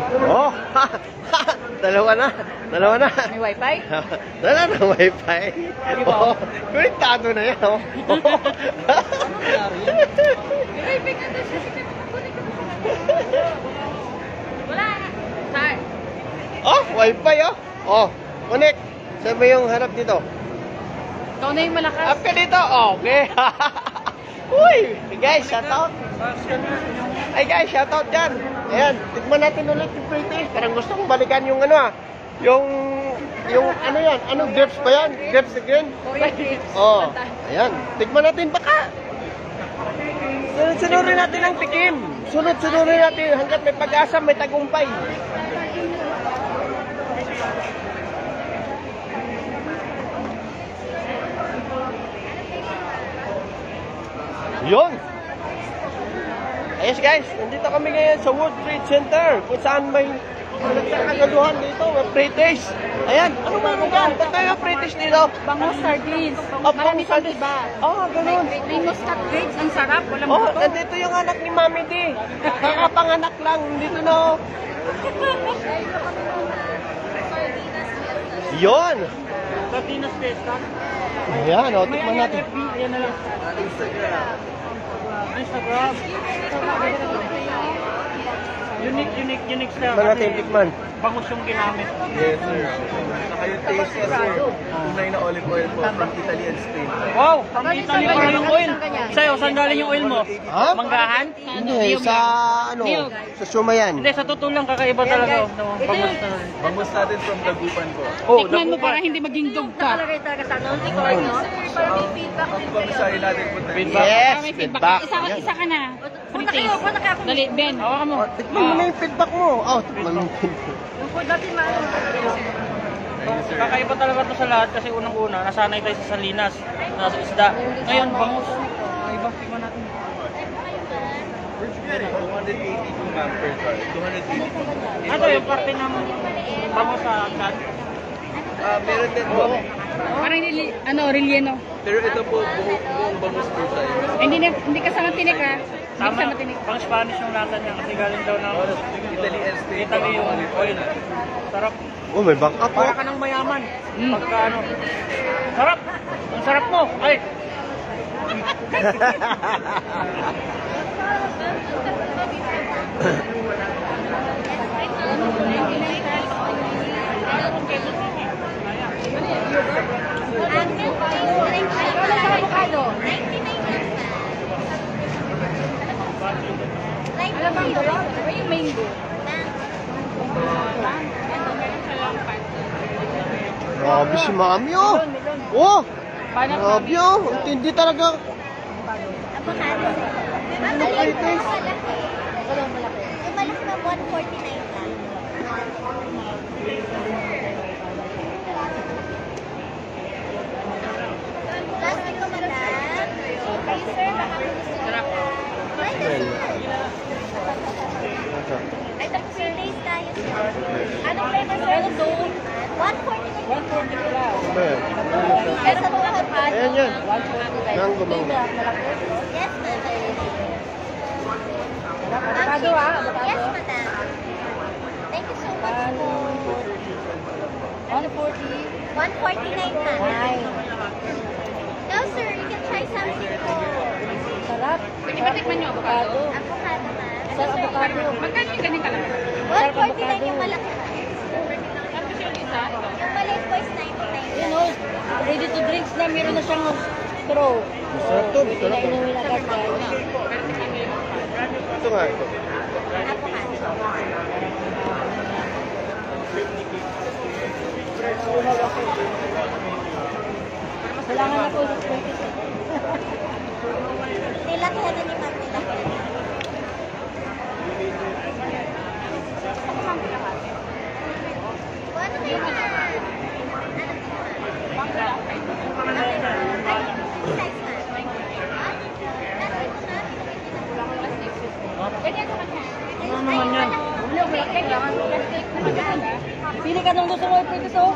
Oh, dalawa na. May wifi? Wala na wifi. Oh, konektado na yan. Oh. May wifi ka doon sa sikat. Wala na. Saan? Oh, wifi oh. Oh, connect. Saan ba yung harap dito? Ikaw na yung malakas. Up ka dito. Okay. Uy, guys, shout out. Ay guys, shout out dyan. Ayan, tikman natin ulit yung pretty. Parang gusto kong balikan yung ano yung ano yan, ano grapes ba yan? Grapes again? Korean grapes. Oh, ayan, tikman natin baka. Sunod-sunurin natin ang tikim. Sunod-sunurin natin hanggat may pag-asa, may tagumpay. Yun! Ayos guys, nandito kami ngayon sa World Trade Center kung saan may nagkakagaluhan dito, may pre-taste. Ayan, ano ba ito dyan? Ba't tayo pre-taste dito? Bangus sardines. Marami pang iba. Oh, ganun. May muscat grapes. Ang sarap. Walang Oh, buto. nandito yung anak ni Mami D. Kakapanganak lang, dito na. Yun! Sardinas Fiesta. Ayan, o, tikman natin. Yan na lang. Instagram. Unique style. Tikman natin, tikman. Bangus yung ginamit. Yes, sir. Saka yung taste niya, sir. Tunay na olive oil po from Italy and Spain. Wow! From Italy pa yung oil. Sa'yo, saan galing yung oil mo? Ha? Manggahan? Hindi, sa ano, sa Sumayan. Hindi, sa totoo lang kakaiba talaga. Bangus talaga. Bangus natin from Dagupan po. Oh, tikman mo para hindi maging dog ka. Yun. Ang bangusahin natin po tayo. Yes, May feedback. Isa ka na. Pre-taste. Dali, Ben. Hawakan mo. Tikman mo na yung feedback mo. Oh, tikman mo yung feedback. Kakaiba talaga to sa lahat kasi unang-una, nasanay tayo sa salinas, nasa isda. Ngayon, bangus. Iba, tingnan natin. 282 ma'am per car. 282. Ano yung parte ng bangus sa kan? Meron din po. Parang relleno. Pero ito po, buong bangus per side. Hindi kasama tinik ha. Hindi kasama tinik. Pang Spanish yung lasa niya kasi galing daw ng Italy and Spain. Italy yung oil. Sarap. Oh, may backup Para oh. ka ng mayaman. Pagka ano. Sarap. Ang sarap mo. Ay. Alam mo yung mango? Grabe si Mami oh. Oh, grabe oh. Hindi talaga. Avocado. Ano malaki? Yung malaki na 149 lang. Plastic ko madam. Okay sir, baka gusto nyo. Ay, tapos sir, taste tayo sir. Anong flavor sir? Ano to? 149. 149 lang. Pero sa mga avocado. Ayan yan. Mango, mango. Yes, madam. Avocado Yes, madam. Thank you so much po. 149 ma'am. No, sir. You can try something po. Sarap. Pwede ba tikman nyo avocado? Avocado, ma'am. Sa avocado. Magkano yung ganyan kalaki? 149 yung malaki. Tapos yung isa? Yung maliit po is 99. Yun o. Ready to drinks na. Meron na siyang straw. Sarap to. Pwede na inumin agad guys. Ito nga ito. Kailangan na po sa 20. Nilakihan na ni ma'am nila. Ano kayo na? Ano naman yan? Pili ka nung gusto mo i-practice oh.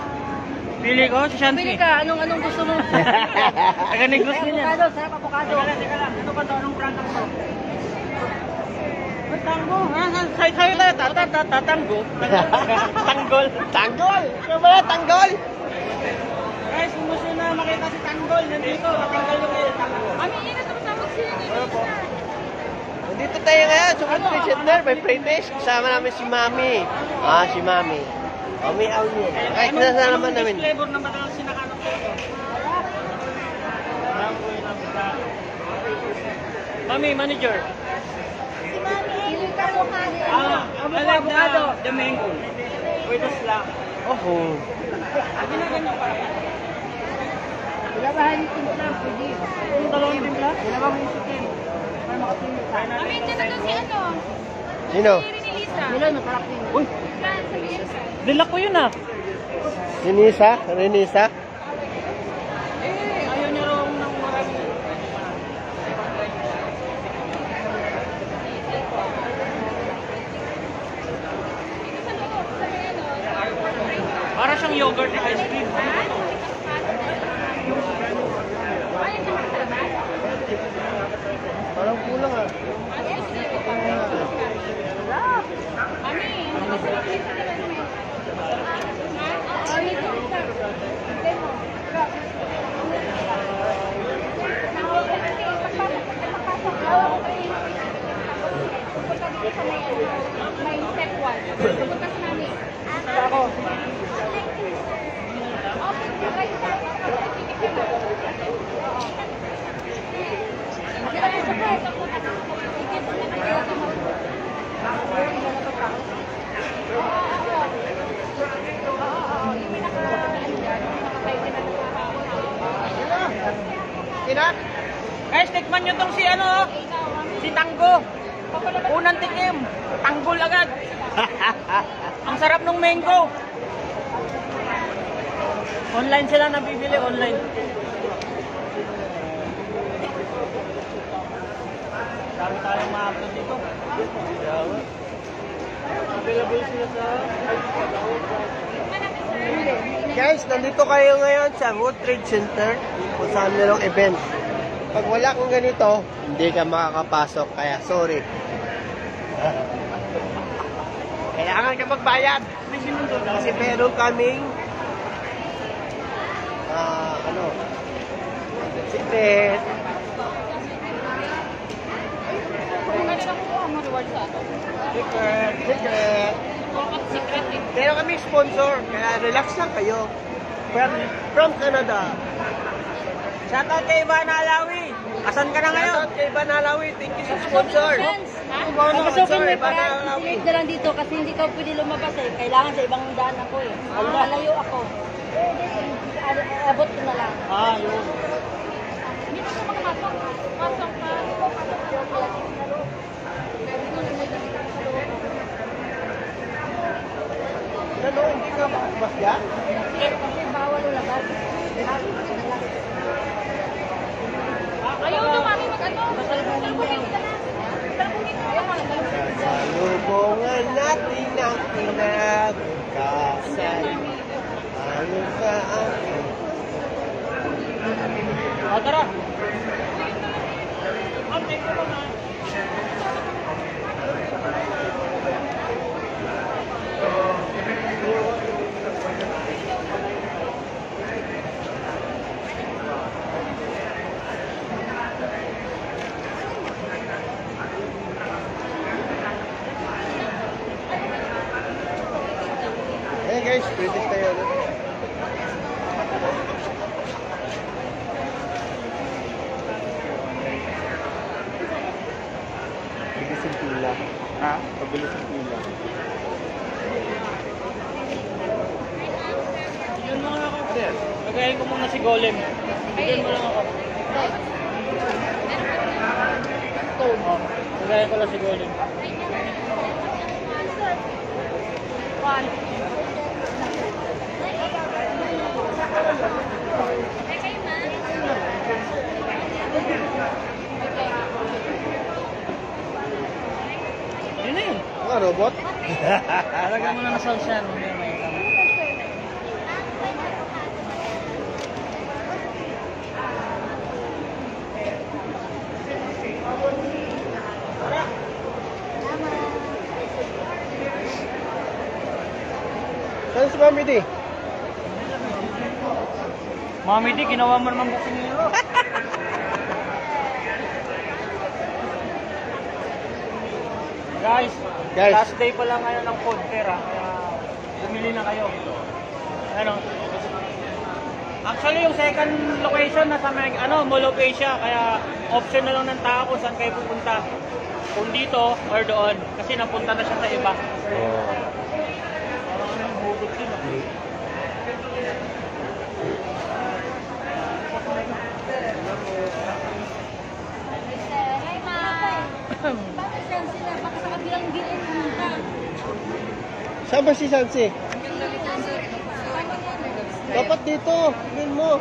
Pili ko si Shanti. Pili ka, anong gusto mo? Taga Negros din yan. Avocado, sarap avocado. Teka lang. Ano ba ito? Anong brand ako? Tango. Sayo tayo. Tatango. Tanggol. Tanggol! Ano ba yan? Tanggol? Guys, gusto na makita si Tanggol. Nandito. Natanggal yung Tanggol. Kami yun na tumatawag sila ni Nandito tayo ngayon sa Food Trade Center. May pre-taste. Kasama namin si Mami. Si Mami. Mami Auli. Ay, kinasama naman namin. Anong flavor na madalas sinakanap ko ito? Mami, manager. Si Mami, yung kalokado. Avocado. The mango. With the slap. Oh. Ginaganyan para. Ilabahan yung timpla, pwede. Yung dalawang timpla? Ilabahan mo yung chicken. Para makatingin ka. Mami, dyan na doon si ano? Sino? Si Renilisa. Milan, masarap din. Uy, Fran, sa BS. dila ko yun ah. Renisa? Renisa? Ayaw niya raw ng marami. Para siyang yogurt na ice cream. Parang kulang ah. May step 1. Pupunta sa namin. Ako. Kinak? Guys, tikman nyo tong si ano, si Tango. Unang tikim, tanggol agad. Ang sarap ng mango. Online sila nabibili, online. Dami tayong ma-upload dito. Available sila sa... Guys, nandito kayo ngayon sa World Trade Center kung saan merong event. Pag wala kang ganito, hindi ka makakapasok. Kaya sorry. Kailangan ka magbayad. Kasi meron kaming secret. Secret. Meron kami sponsor. Kaya relax lang kayo. From Canada. Shoutout kay Ivana Alawi. Asan ka na ngayon? Shoutout kay Van Alawi. Thank you sa sponsor. Papasukin mo Van para Alawi. silid na lang dito kasi hindi ka pwede lumabas eh. Kailangan sa ibang daan ako eh. Lalayo ako. Abot ko na lang. Yun. Hindi na po makapasok. Pasok pa. Ano, hindi ka makakabasya? Kasi bawal lumabas. Ayaw na mami mag-ano. Salubungin ka na. Salubungin ka na. Salubungan natin ang kinabukasan. Ano ka ang... Tara. Thank you naman. Hey guys, pwede tayo. Bilis yung pila. Ha? Pabilis ang pila. Bigyan mo lang ako. Pagayin ko muna si Golem. Bigyan mo lang ako. Pagayin ko lang si Golem. Yun na yun. Mga robot? Talaga mo na na-sound siya. Saan si Mami D? Mami di, ginawa mo naman bukinero. Guys, Guys. last day pa lang ngayon ng food fair ha. Kaya bumili na kayo. Ano? Actually, yung second location nasa may, Mall of Asia. Kaya option na lang ng tao kung saan kayo pupunta. Kung dito or doon. Kasi napunta na siya sa iba. Parang yung hugot sila. Hi, ma'am. Bakit yan sila? Baka sa kabilang gilid pumunta. Saan ba si Sansi? Dapat dito. Tingin mo.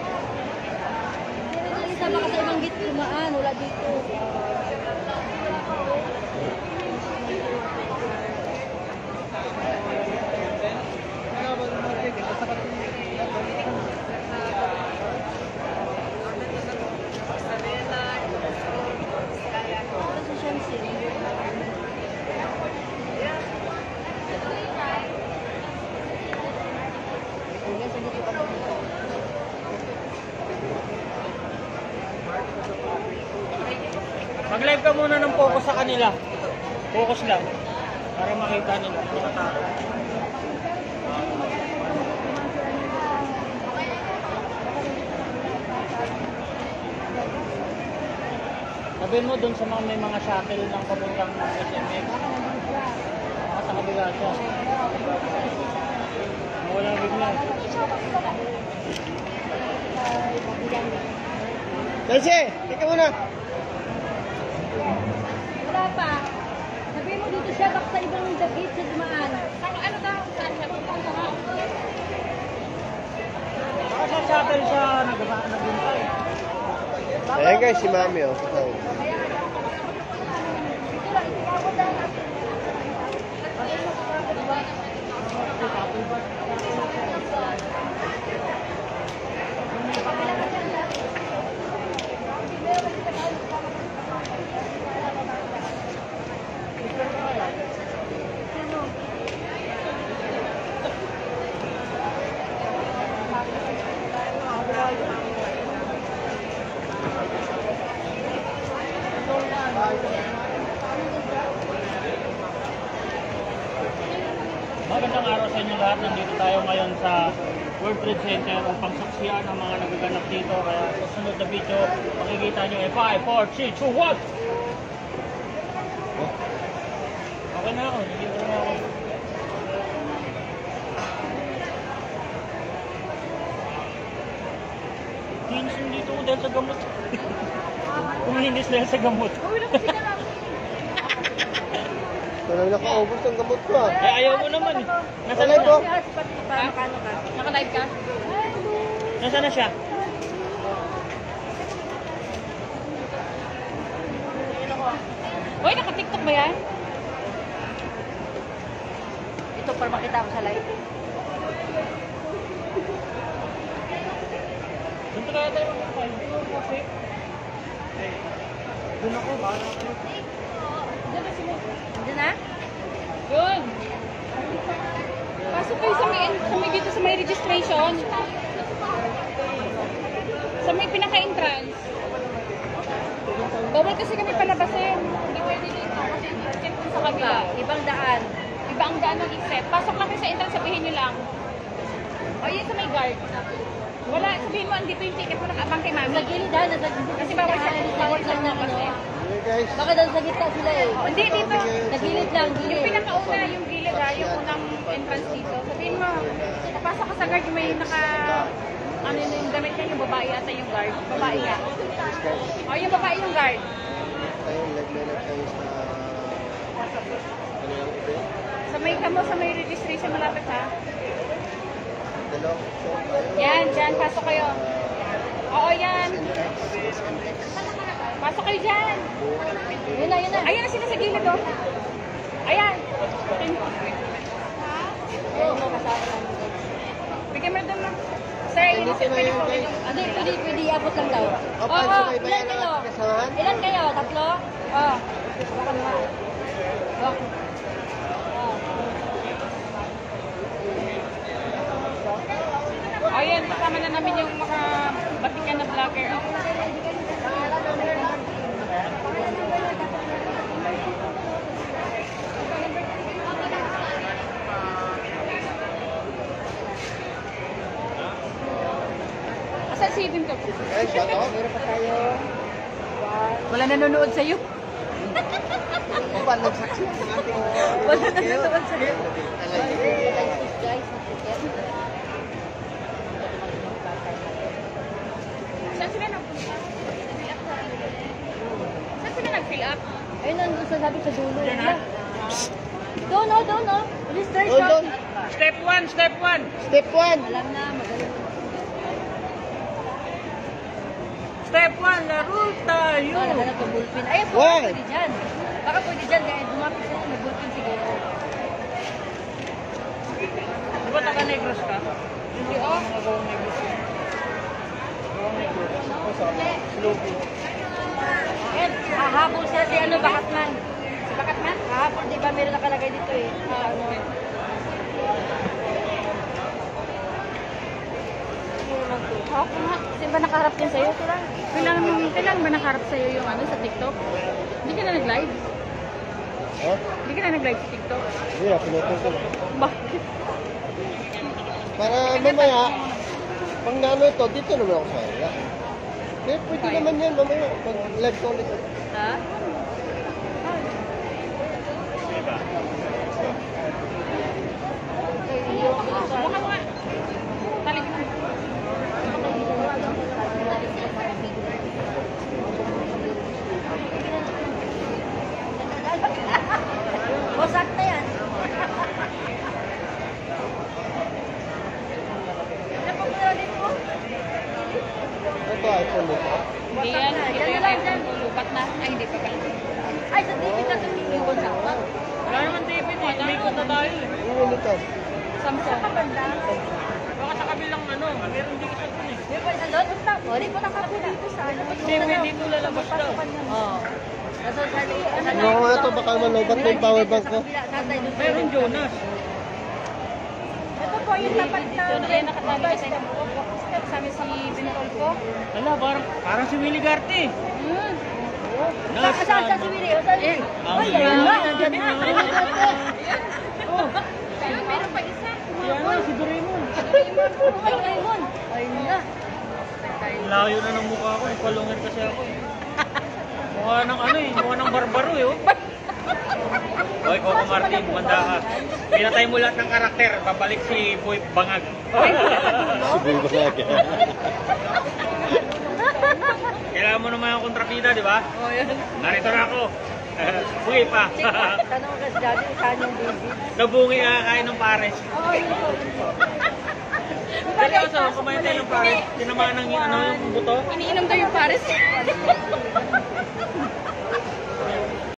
Isa baka sa ibang gate tumaan. Wala dito. Sa Shansi. Mag-live ka muna ng focus sa kanila. Focus lang. Para makita nila. Mga tao. Sabihin mo dun sa mga may mga shuttle ng papuntang SMX. Sa kabila siya. Wala bigla. Sansi, tika muna. Wala pa. Sabihin mo dito siya, baka sa ibang dagit siya dumaan. Ano daw? Saan siya? Pupunta ka? Baka sa shuttle siya nagbintay. Ayan guys, si Mami oh. Kasama. Dito lang, itigawad lang natin. Magandang araw sa inyo lahat. Nandito tayo ngayon sa World Trade Center upang saksiyan ang mga nagaganap dito. Kaya sa sunod na video, makikita nyo 5, 4, 3, 2, 1! Okay na ako. Hindi ko na ako. Kinis yung dito ko dahil sa gamot. Kuminis dahil sa gamot. Walang nakaubos ang gamot ko ah. Eh, ayaw mo naman eh. Nasaan na Alay ko. siya? Naka-live ka? Nasaan na siya? Uy, naka-tiktok ba yan? Ito para makita ko sa live. Dito kaya tayo mag-five. Doon ako, bahala ako. Diyan na? Yun. Pasok kayo sa may dito sa may registration. Sa may pinaka-entrance. Bawal kasi kami palabasin. Hindi pwede dito kasi except sa kabila. Ibang daan. Iba ang daan ng except. Pasok lang kayo sa entrance, sabihin nyo lang. O yun sa may guard. Wala, sabihin mo, andito yung ticket mo nakaabang kay mami. Sa gilid ha, nasa Kasi bawal siya bawal lang ng ano. Hey guys. Baka doon sa gitna sila eh. Hindi, dito. Sa gilid lang, Yung gilid. pinakauna, yung gilid ha, yung unang entrance dito. Sabihin mo, napasok ka sa guard, yung may naka... Ano yung damit niya, yung babae ata yung guard. Babae nga. O, yung babae yung guard. Tayo, naglalagay tayo sa... Ano yung event? Sa may registration malapit ha. Dalawang show tayo. Yan, dyan, pasok kayo. Oo, yan. Pasok kayo dyan. Yun na, yun na. Ayan na sila sa gilid, oh. Ayan. Oo, kasama namin. Bigyan mo na doon, sir, yun Dito na yun guys. Ano, pwede abot lang daw. O, Oo, panso kayo ba ilan yan ang kayo? ating kasamahan? Ilan kayo? Tatlo? Oh. Baka naman. Oh. Ayan, kasama na namin yung mga batikan na vlogger. Oh. Asan si Bim ko? Eh, shout out. Meron pa tayo. Wala nanonood sa'yo. Paano nagsaksi ang ating Wala nanonood sa'yo. Guys, Saan sila nagpunta? Saan sila nag-fill up? ayun nandun sa sabi sa dulo. Doon, oh, doon, oh. Please, there's Doon, doon. Step 1, step 1. Step 1. Alam na, magaling. Step 1, laro tayo. Oh, naghanap ng bullpen. Ay, baka Why? pwede dyan. Baka pwede dyan, kaya dumapit sila, may bullpen siguro. Di ba taga-negros ka? Hindi, oh. Ayan, hahabol siya si ano, Bakatman. Si Bakatman? Hahabol, di ba meron nakalagay dito eh. Ano, Ako nga. Kasi ba nakaharap din sa'yo? Kailan ba nakaharap sa'yo yung ano sa TikTok? Hindi ka na nag-live? Ha? Hindi ka na nag-live sa TikTok? Hindi, pinutol ko lang. Bakit? Para mamaya, pag naano ito, dito naman ako sa area. Eh, pwede naman yan mamaya. Pag live ko ulit. Ha? Subukan mo nga. Talik mo. o, sakta yan. Ano pa muna ulit mo? Ito, iPhone nito. Hindi yan. Ito yung iPhone ko. Lupat na. Ay, hindi pa pala. Ay, sa TV na ito, iiwan sa ako. Wala naman TV, umikot na tayo. Ano nito? Samsung. Baka sa kabilang ano, meron din isa dun eh. Di ba isa doon? Basta, o, di pa nakapo dito sa ano. Hindi, dito lalabas daw. Oo. Nasa sa Ano ko nga ito, baka malobat na yung power bank ko. Meron Jonas. Ito po yung tapat na Ito na kayo nakatabi sa ilang buko. Kasama si Bintol ko. Ala, parang si Willie Garte. Saan si Willie? O, saan? Eh, Ay, ayan na. Nandiyan na. Ayun, meron pa isa. Yan si Doraemon. Ay, Raymond. Ayun na. Layo na ng mukha ko, palungir kasi ako eh. Mukha ng ano eh, mukha ng barbaro eh. Oh. Hoy, Coco Martin, manda ka. Pinatay mo lahat ng karakter, babalik si Boy Bangag. Siguro ba sa akin? Kailangan mo naman yung kontrabida, di ba? Oh, yun. Narito na ako. Buhay pa. Tanong ka sa dati, saan yung busy? Nabungi kakain ng pares. Oo, yun po. Seryoso, kumain tayo ng pares. Tinamaan ng ano, yung buto. Iniinom daw yung Paris.